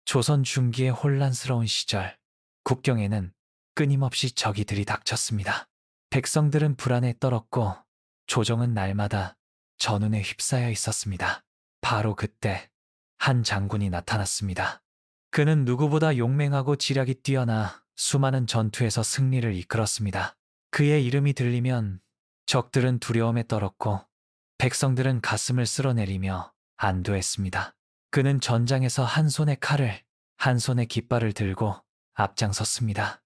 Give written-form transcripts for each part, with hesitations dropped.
조선 중기의 혼란스러운 시절, 국경에는 끊임없이 적이 들이닥쳤습니다. 백성들은 불안에 떨었고 조정은 날마다 전운에 휩싸여 있었습니다. 바로 그때 한 장군이 나타났습니다. 그는 누구보다 용맹하고 지략이 뛰어나 수많은 전투에서 승리를 이끌었습니다. 그의 이름이 들리면 적들은 두려움에 떨었고 백성들은 가슴을 쓸어내리며 안도했습니다. 그는 전장에서 한 손에 칼을, 한 손에 깃발을 들고 앞장섰습니다.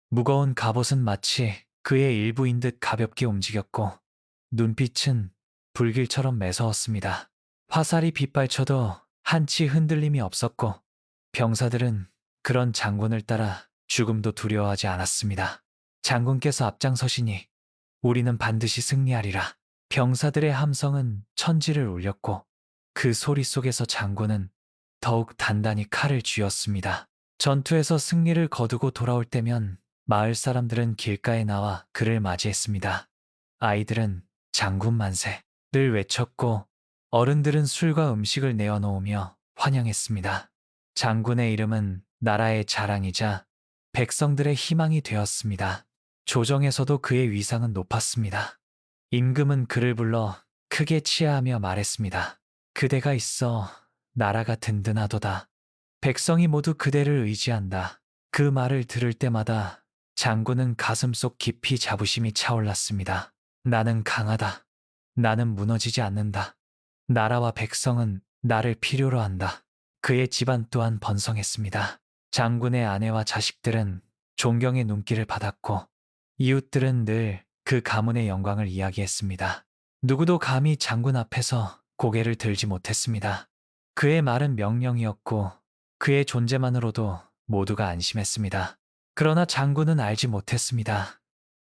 무거운 갑옷은 마치 그의 일부인 듯 가볍게 움직였고 눈빛은 불길처럼 매서웠습니다. 화살이 빗발쳐도 한치 흔들림이 없었고 병사들은 그런 장군을 따라 죽음도 두려워하지 않았습니다. 장군께서 앞장서시니 우리는 반드시 승리하리라. 병사들의 함성은 천지를 울렸고 그 소리 속에서 장군은 더욱 단단히 칼을 쥐었습니다. 전투에서 승리를 거두고 돌아올 때면 마을 사람들은 길가에 나와 그를 맞이했습니다. 아이들은 장군 만세를 외쳤고 어른들은 술과 음식을 내어놓으며 환영했습니다. 장군의 이름은 나라의 자랑이자 백성들의 희망이 되었습니다. 조정에서도 그의 위상은 높았습니다. 임금은 그를 불러 크게 치하하며 말했습니다. 그대가 있어 나라가 든든하도다. 백성이 모두 그대를 의지한다. 그 말을 들을 때마다 장군은 가슴속 깊이 자부심이 차올랐습니다. 나는 강하다. 나는 무너지지 않는다. 나라와 백성은 나를 필요로 한다. 그의 집안 또한 번성했습니다. 장군의 아내와 자식들은 존경의 눈길을 받았고 이웃들은 늘 그 가문의 영광을 이야기했습니다. 누구도 감히 장군 앞에서 고개를 들지 못했습니다. 그의 말은 명령이었고 그의 존재만으로도 모두가 안심했습니다. 그러나 장군은 알지 못했습니다.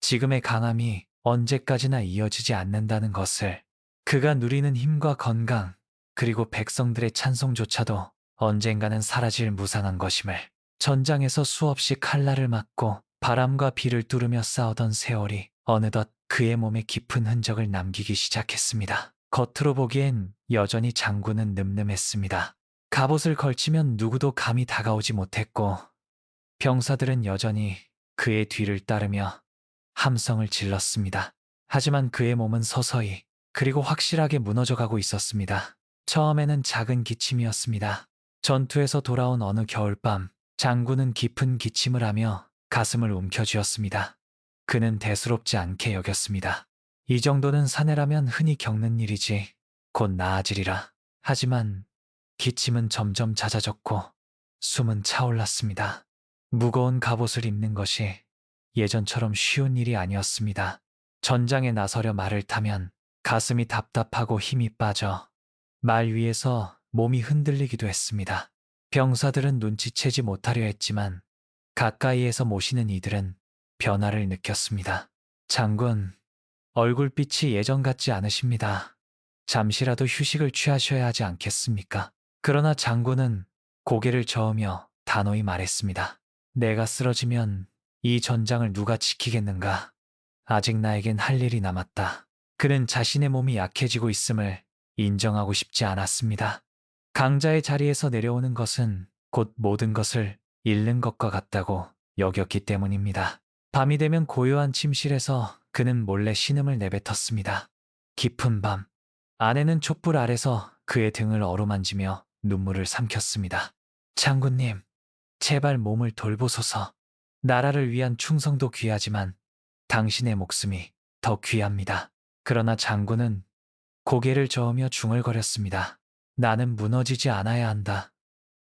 지금의 강함이 언제까지나 이어지지 않는다는 것을. 그가 누리는 힘과 건강, 그리고 백성들의 찬송조차도 언젠가는 사라질 무상한 것임을. 전장에서 수없이 칼날을 맞고 바람과 비를 뚫으며 싸우던 세월이 어느덧 그의 몸에 깊은 흔적을 남기기 시작했습니다. 겉으로 보기엔 여전히 장군은 늠름했습니다. 갑옷을 걸치면 누구도 감히 다가오지 못했고 병사들은 여전히 그의 뒤를 따르며 함성을 질렀습니다. 하지만 그의 몸은 서서히 그리고 확실하게 무너져가고 있었습니다. 처음에는 작은 기침이었습니다. 전투에서 돌아온 어느 겨울밤 장군은 깊은 기침을 하며 가슴을 움켜쥐었습니다. 그는 대수롭지 않게 여겼습니다. 이 정도는 사내라면 흔히 겪는 일이지 곧 나아지리라. 하지만 기침은 점점 잦아졌고 숨은 차올랐습니다. 무거운 갑옷을 입는 것이 예전처럼 쉬운 일이 아니었습니다. 전장에 나서려 말을 타면 가슴이 답답하고 힘이 빠져 말 위에서 몸이 흔들리기도 했습니다. 병사들은 눈치채지 못하려 했지만 가까이에서 모시는 이들은 변화를 느꼈습니다. 장군, 얼굴빛이 예전 같지 않으십니다. 잠시라도 휴식을 취하셔야 하지 않겠습니까? 그러나 장군은 고개를 저으며 단호히 말했습니다. 내가 쓰러지면 이 전장을 누가 지키겠는가? 아직 나에겐 할 일이 남았다. 그는 자신의 몸이 약해지고 있음을 인정하고 싶지 않았습니다. 강자의 자리에서 내려오는 것은 곧 모든 것을 잃는 것과 같다고 여겼기 때문입니다. 밤이 되면 고요한 침실에서 그는 몰래 신음을 내뱉었습니다. 깊은 밤, 아내는 촛불 아래서 그의 등을 어루만지며 눈물을 삼켰습니다. 장군님, 제발 몸을 돌보소서. 나라를 위한 충성도 귀하지만 당신의 목숨이 더 귀합니다. 그러나 장군은 고개를 저으며 중얼거렸습니다. 나는 무너지지 않아야 한다.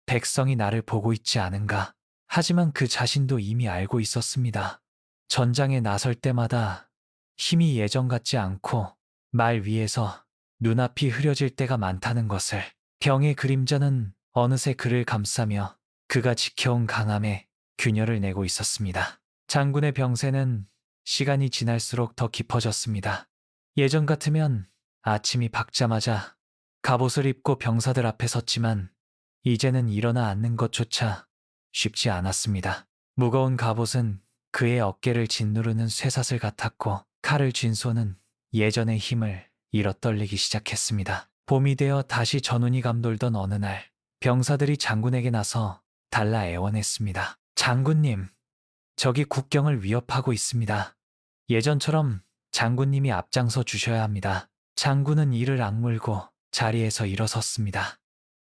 백성이 나를 보고 있지 않은가. 하지만 그 자신도 이미 알고 있었습니다. 전장에 나설 때마다 힘이 예전 같지 않고 말 위에서 눈앞이 흐려질 때가 많다는 것을. 병의 그림자는 어느새 그를 감싸며 그가 지켜온 강함에 균열을 내고 있었습니다. 장군의 병세는 시간이 지날수록 더 깊어졌습니다. 예전 같으면 아침이 밝자마자 갑옷을 입고 병사들 앞에 섰지만 이제는 일어나 앉는 것조차 쉽지 않았습니다. 무거운 갑옷은 그의 어깨를 짓누르는 쇠사슬 같았고 칼을 쥔 손은 예전의 힘을 잃어 떨리기 시작했습니다. 봄이 되어 다시 전운이 감돌던 어느 날 병사들이 장군에게 나서 달라 애원했습니다. 장군님, 적이 국경을 위협하고 있습니다. 예전처럼 장군님이 앞장서 주셔야 합니다. 장군은 이를 악물고 자리에서 일어섰습니다.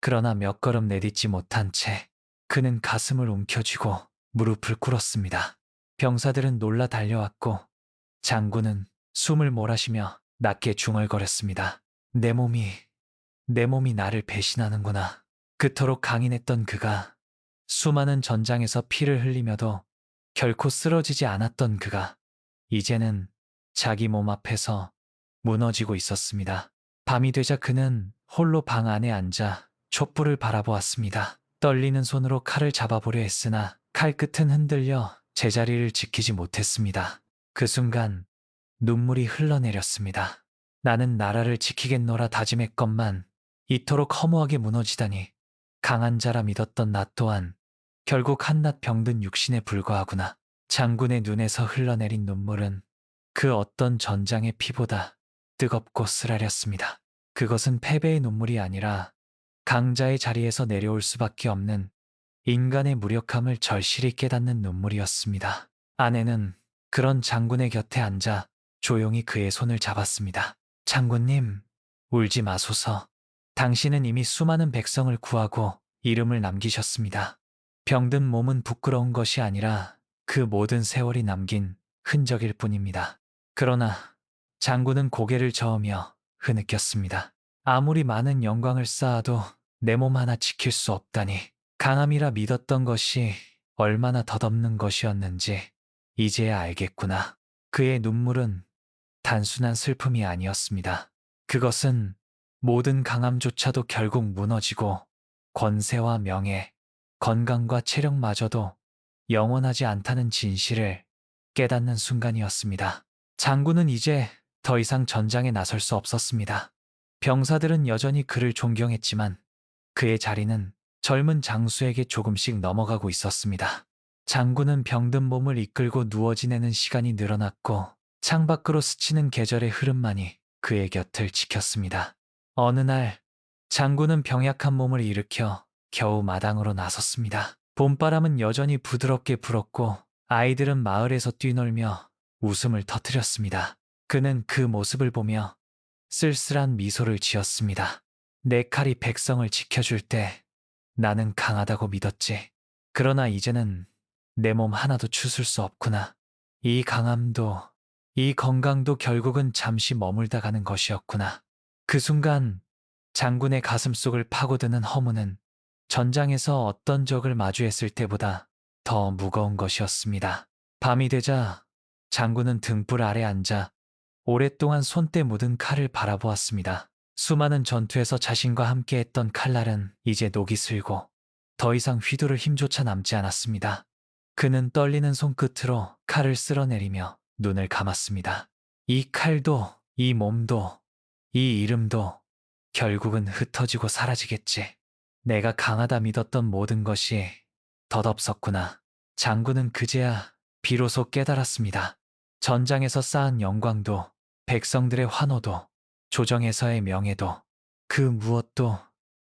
그러나 몇 걸음 내딛지 못한 채 그는 가슴을 움켜쥐고 무릎을 꿇었습니다. 병사들은 놀라 달려왔고 장군은 숨을 몰아쉬며 낮게 중얼거렸습니다. 내 몸이 나를 배신하는구나. 그토록 강인했던 그가, 수많은 전장에서 피를 흘리며도 결코 쓰러지지 않았던 그가 이제는 자기 몸 앞에서 무너지고 있었습니다. 밤이 되자 그는 홀로 방 안에 앉아 촛불을 바라보았습니다. 떨리는 손으로 칼을 잡아보려 했으나 칼끝은 흔들려 제자리를 지키지 못했습니다. 그 순간 눈물이 흘러내렸습니다. 나는 나라를 지키겠노라 다짐했건만 이토록 허무하게 무너지다니. 강한 자라 믿었던 나 또한 결국 한낱 병든 육신에 불과하구나. 장군의 눈에서 흘러내린 눈물은 그 어떤 전장의 피보다 뜨겁고 쓰라렸습니다. 그것은 패배의 눈물이 아니라 강자의 자리에서 내려올 수밖에 없는 인간의 무력함을 절실히 깨닫는 눈물이었습니다. 아내는 그런 장군의 곁에 앉아 조용히 그의 손을 잡았습니다. 장군님, 울지 마소서. 당신은 이미 수많은 백성을 구하고 이름을 남기셨습니다. 병든 몸은 부끄러운 것이 아니라 그 모든 세월이 남긴 흔적일 뿐입니다. 그러나 장군은 고개를 저으며 흐느꼈습니다. 아무리 많은 영광을 쌓아도 내 몸 하나 지킬 수 없다니. 강함이라 믿었던 것이 얼마나 덧없는 것이었는지 이제야 알겠구나. 그의 눈물은 단순한 슬픔이 아니었습니다. 그것은 모든 강함조차도 결국 무너지고 권세와 명예, 건강과 체력마저도 영원하지 않다는 진실을 깨닫는 순간이었습니다. 장군은 이제 더 이상 전장에 나설 수 없었습니다. 병사들은 여전히 그를 존경했지만 그의 자리는 젊은 장수에게 조금씩 넘어가고 있었습니다. 장군은 병든 몸을 이끌고 누워 지내는 시간이 늘어났고 창밖으로 스치는 계절의 흐름만이 그의 곁을 지켰습니다. 어느 날 장군은 병약한 몸을 일으켜 겨우 마당으로 나섰습니다. 봄바람은 여전히 부드럽게 불었고 아이들은 마을에서 뛰놀며 웃음을 터뜨렸습니다. 그는 그 모습을 보며 쓸쓸한 미소를 지었습니다. 내 칼이 백성을 지켜줄 때 나는 강하다고 믿었지. 그러나 이제는 내 몸 하나도 추스를 수 없구나. 이 강함도, 이 건강도 결국은 잠시 머물다 가는 것이었구나. 그 순간 장군의 가슴속을 파고드는 허무는 전장에서 어떤 적을 마주했을 때보다 더 무거운 것이었습니다. 밤이 되자 장군은 등불 아래 앉아 오랫동안 손때 묻은 칼을 바라보았습니다. 수많은 전투에서 자신과 함께했던 칼날은 이제 녹이 슬고 더 이상 휘두를 힘조차 남지 않았습니다. 그는 떨리는 손끝으로 칼을 쓸어내리며 눈을 감았습니다. 이 칼도, 이 몸도, 이 이름도 결국은 흩어지고 사라지겠지. 내가 강하다 믿었던 모든 것이 덧없었구나. 장군은 그제야 비로소 깨달았습니다. 전장에서 쌓은 영광도, 백성들의 환호도, 조정에서의 명예도, 그 무엇도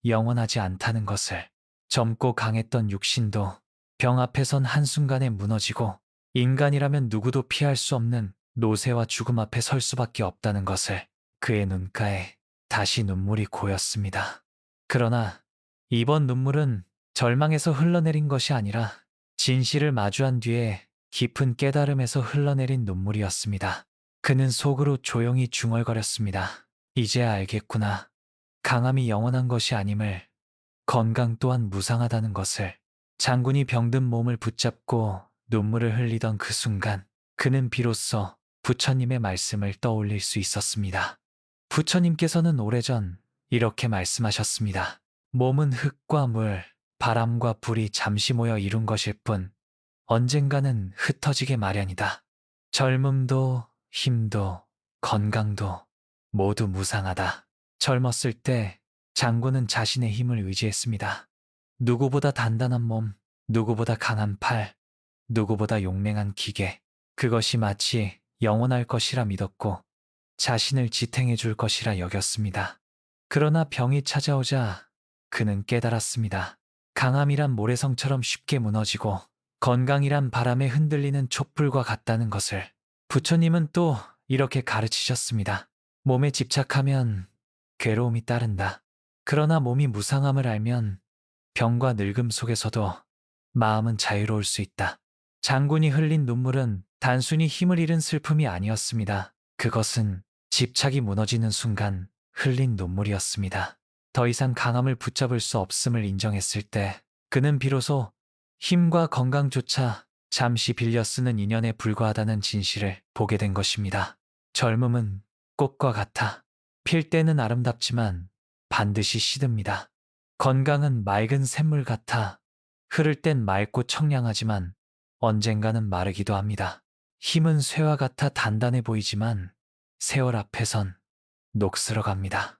영원하지 않다는 것을. 젊고 강했던 육신도 병 앞에선 한순간에 무너지고 인간이라면 누구도 피할 수 없는 노쇠와 죽음 앞에 설 수밖에 없다는 것을. 그의 눈가에 다시 눈물이 고였습니다. 그러나 이번 눈물은 절망에서 흘러내린 것이 아니라 진실을 마주한 뒤에 깊은 깨달음에서 흘러내린 눈물이었습니다. 그는 속으로 조용히 중얼거렸습니다. 이제야 알겠구나. 강함이 영원한 것이 아님을, 건강 또한 무상하다는 것을. 장군이 병든 몸을 붙잡고 눈물을 흘리던 그 순간 그는 비로소 부처님의 말씀을 떠올릴 수 있었습니다. 부처님께서는 오래전 이렇게 말씀하셨습니다. 몸은 흙과 물, 바람과 불이 잠시 모여 이룬 것일 뿐 언젠가는 흩어지게 마련이다. 젊음도 힘도 건강도 모두 무상하다. 젊었을 때 장군은 자신의 힘을 의지했습니다. 누구보다 단단한 몸, 누구보다 강한 팔, 누구보다 용맹한 기계. 그것이 마치 영원할 것이라 믿었고 자신을 지탱해 줄 것이라 여겼습니다. 그러나 병이 찾아오자 그는 깨달았습니다. 강함이란 모래성처럼 쉽게 무너지고 건강이란 바람에 흔들리는 촛불과 같다는 것을 부처님은 또 이렇게 가르치셨습니다. 몸에 집착하면 괴로움이 따른다. 그러나 몸이 무상함을 알면 병과 늙음 속에서도 마음은 자유로울 수 있다. 장군이 흘린 눈물은 단순히 힘을 잃은 슬픔이 아니었습니다. 그것은 집착이 무너지는 순간 흘린 눈물이었습니다. 더 이상 강함을 붙잡을 수 없음을 인정했을 때 그는 비로소 힘과 건강조차 잠시 빌려 쓰는 인연에 불과하다는 진실을 보게 된 것입니다. 젊음은 꽃과 같아 필 때는 아름답지만 반드시 시듭니다. 건강은 맑은 샘물 같아 흐를 땐 맑고 청량하지만 언젠가는 마르기도 합니다. 힘은 쇠와 같아 단단해 보이지만 세월 앞에선 녹슬어 갑니다.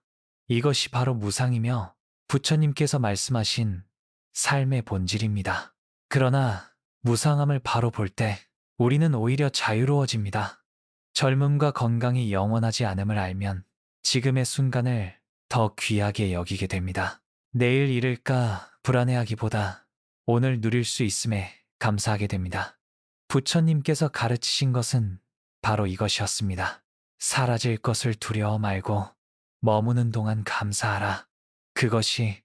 이것이 바로 무상이며 부처님께서 말씀하신 삶의 본질입니다. 그러나 무상함을 바로 볼 때 우리는 오히려 자유로워집니다. 젊음과 건강이 영원하지 않음을 알면 지금의 순간을 더 귀하게 여기게 됩니다. 내일 잃을까 불안해하기보다 오늘 누릴 수 있음에 감사하게 됩니다. 부처님께서 가르치신 것은 바로 이것이었습니다. 사라질 것을 두려워 말고 머무는 동안 감사하라. 그것이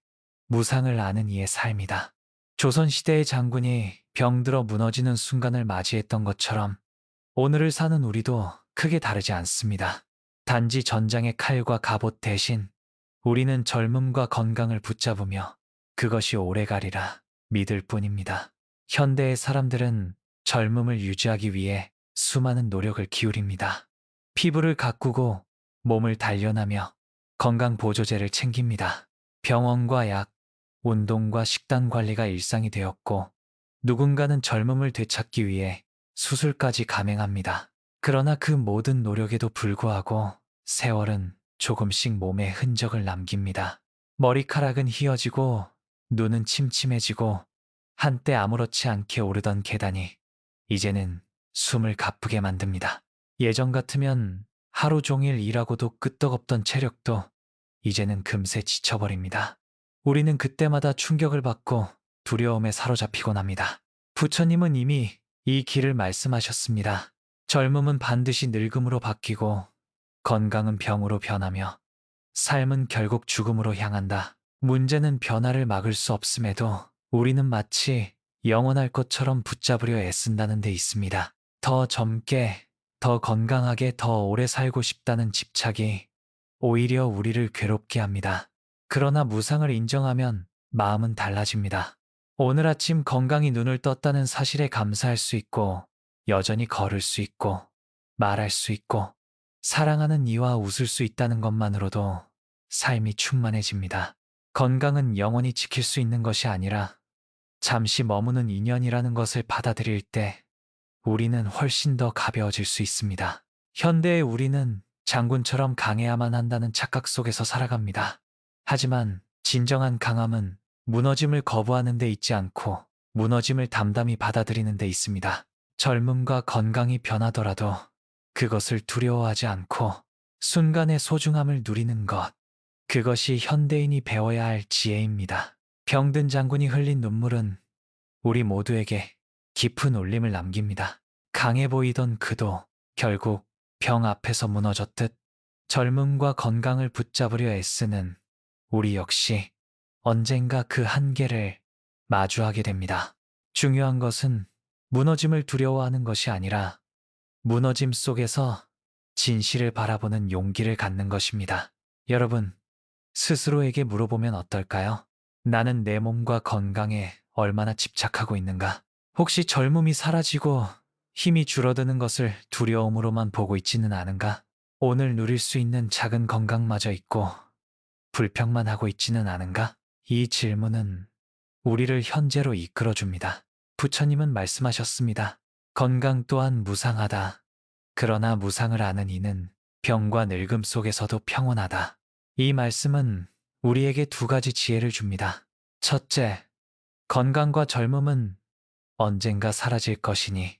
무상을 아는 이의 삶이다. 조선시대의 장군이 병들어 무너지는 순간을 맞이했던 것처럼 오늘을 사는 우리도 크게 다르지 않습니다. 단지 전장의 칼과 갑옷 대신 우리는 젊음과 건강을 붙잡으며 그것이 오래가리라 믿을 뿐입니다. 현대의 사람들은 젊음을 유지하기 위해 수많은 노력을 기울입니다. 피부를 가꾸고 몸을 단련하며 건강보조제를 챙깁니다. 병원과 약, 운동과 식단 관리가 일상이 되었고 누군가는 젊음을 되찾기 위해 수술까지 감행합니다. 그러나 그 모든 노력에도 불구하고 세월은 조금씩 몸에 흔적을 남깁니다. 머리카락은 휘어지고 눈은 침침해지고 한때 아무렇지 않게 오르던 계단이 이제는 숨을 가쁘게 만듭니다. 예전 같으면 하루 종일 일하고도 끄떡없던 체력도 이제는 금세 지쳐버립니다. 우리는 그때마다 충격을 받고 두려움에 사로잡히곤 합니다. 부처님은 이미 이 길을 말씀하셨습니다. 젊음은 반드시 늙음으로 바뀌고 건강은 병으로 변하며 삶은 결국 죽음으로 향한다. 문제는 변화를 막을 수 없음에도 우리는 마치 영원할 것처럼 붙잡으려 애쓴다는 데 있습니다. 더 젊게, 더 건강하게, 더 오래 살고 싶다는 집착이 오히려 우리를 괴롭게 합니다. 그러나 무상을 인정하면 마음은 달라집니다. 오늘 아침 건강히 눈을 떴다는 사실에 감사할 수 있고 여전히 걸을 수 있고 말할 수 있고 사랑하는 이와 웃을 수 있다는 것만으로도 삶이 충만해집니다. 건강은 영원히 지킬 수 있는 것이 아니라 잠시 머무는 인연이라는 것을 받아들일 때 우리는 훨씬 더 가벼워질 수 있습니다. 현대의 우리는 장군처럼 강해야만 한다는 착각 속에서 살아갑니다. 하지만 진정한 강함은 무너짐을 거부하는 데 있지 않고 무너짐을 담담히 받아들이는 데 있습니다. 젊음과 건강이 변하더라도 그것을 두려워하지 않고 순간의 소중함을 누리는 것. 그것이 현대인이 배워야 할 지혜입니다. 병든 장군이 흘린 눈물은 우리 모두에게 깊은 울림을 남깁니다. 강해 보이던 그도 결국 병 앞에서 무너졌듯 젊음과 건강을 붙잡으려 애쓰는 우리 역시 언젠가 그 한계를 마주하게 됩니다. 중요한 것은 무너짐을 두려워하는 것이 아니라 무너짐 속에서 진실을 바라보는 용기를 갖는 것입니다. 여러분, 스스로에게 물어보면 어떨까요? 나는 내 몸과 건강에 얼마나 집착하고 있는가? 혹시 젊음이 사라지고 힘이 줄어드는 것을 두려움으로만 보고 있지는 않은가? 오늘 누릴 수 있는 작은 건강마저 잊고 불평만 하고 있지는 않은가? 이 질문은 우리를 현재로 이끌어줍니다. 부처님은 말씀하셨습니다. 건강 또한 무상하다. 그러나 무상을 아는 이는 병과 늙음 속에서도 평온하다. 이 말씀은 우리에게 두 가지 지혜를 줍니다. 첫째, 건강과 젊음은 언젠가 사라질 것이니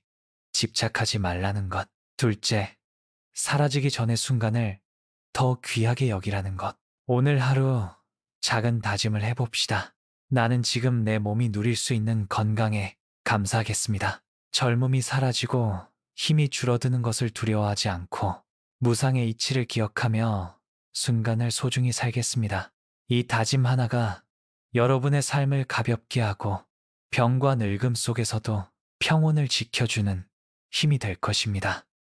집착하지 말라는 것. 둘째, 사라지기 전의 순간을 더 귀하게 여기라는 것. 오늘 하루 작은 다짐을 해봅시다. 나는 지금 내 몸이 누릴 수 있는 건강에 감사하겠습니다. 젊음이 사라지고 힘이 줄어드는 것을 두려워하지 않고 무상의 이치를 기억하며 순간을 소중히 살겠습니다. 이 다짐 하나가 여러분의 삶을 가볍게 하고 병과 늙음 속에서도 평온을 지켜주는 힘이 될 것입니다.